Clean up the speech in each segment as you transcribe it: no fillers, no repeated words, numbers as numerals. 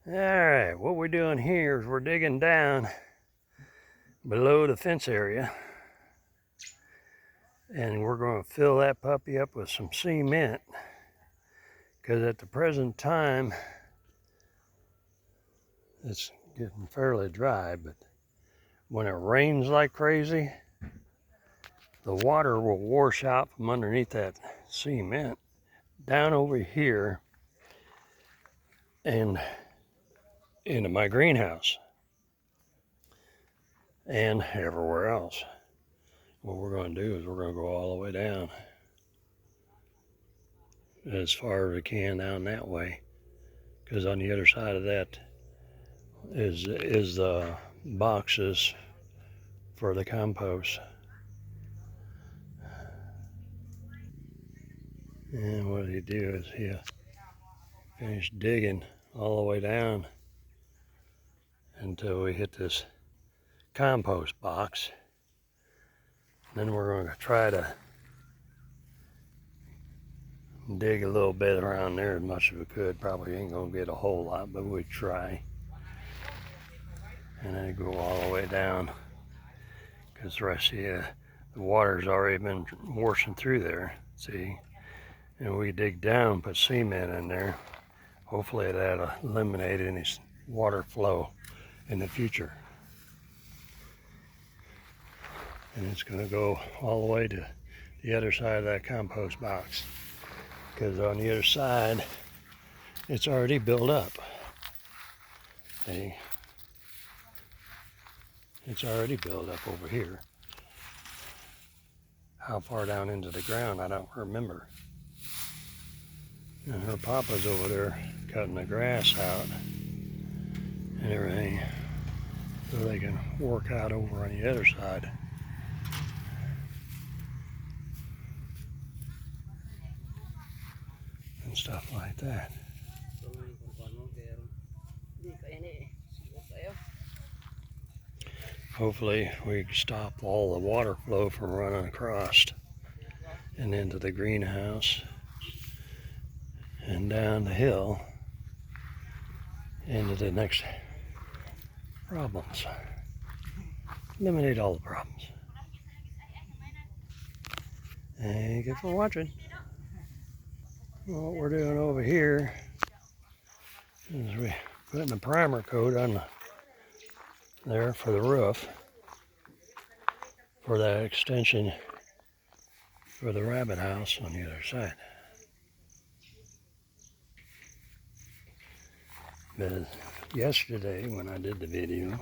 Alright, what we're doing here is we're digging down below the fence area, and we're going to fill that puppy up with some cement, because at the present time it's getting fairly dry, but when it rains like crazy, the water will wash out from underneath that cement down over here and into my greenhouse and everywhere else. What we're going to do is we're going to go all the way down as far as we can down that way, because on the other side of that is the boxes for the compost. And what he do is he finish digging all the way down until we hit this compost box. Then we're going to try to dig a little bit around there as much as we could. Probably ain't going to get a whole lot, but we try. And then go all the way down, because the rest of the water's already been washing through there, see? And we dig down, put cement in there. Hopefully that'll eliminate any water flow in the future. And it's going to go all the way to the other side of that compost box, because on the other side it's already built up. See? It's already built up over here. How far down into the ground, I don't remember. And her papa's over there cutting the grass out and everything, so they can work out over on the other side. And stuff like that. Hopefully we can stop all the water flow from running across and into the greenhouse and down the hill into the next problems. Eliminate all the problems. Thank you for watching. What we're doing over here is we're putting a primer coat on there for the roof for that extension for the rabbit house on the other side. But yesterday when I did the video,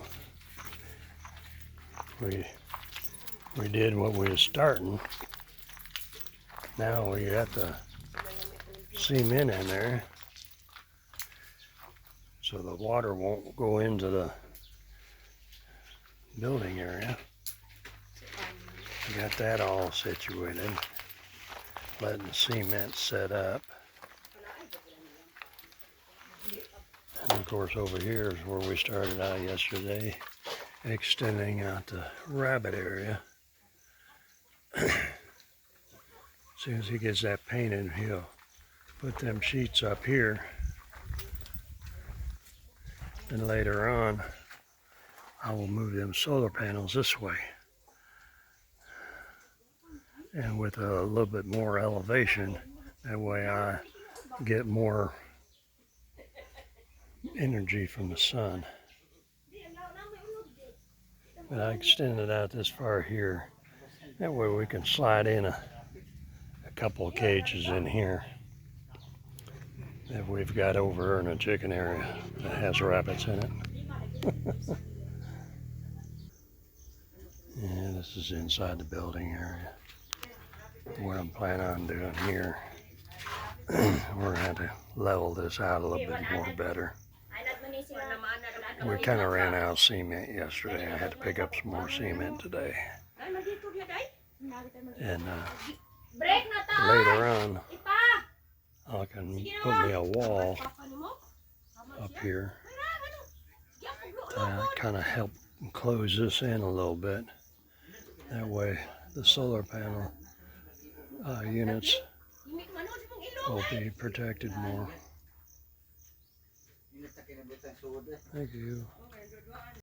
we did what we were starting. Now we got the cement in there so the water won't go into the building area. We got that all situated, letting the cement set up. And of course over here is where we started out yesterday, extending out the rabbit area. As soon as he gets that painted, he'll put them sheets up here. Then later on, I will move them solar panels this way. And with a little bit more elevation, that way I get more energy from the sun. But I extended out this far here. That way we can slide in a couple of cages in here that we've got over in a chicken area that has rabbits in it. And this is inside the building area. What I'm planning on doing here, we're going to have to level this out a little bit more better. We kind of ran out of cement yesterday. I had to pick up some more cement today. And later on, I can put me a wall up here to kind of help close this in a little bit. That way the solar panel units will be protected more. Thank you.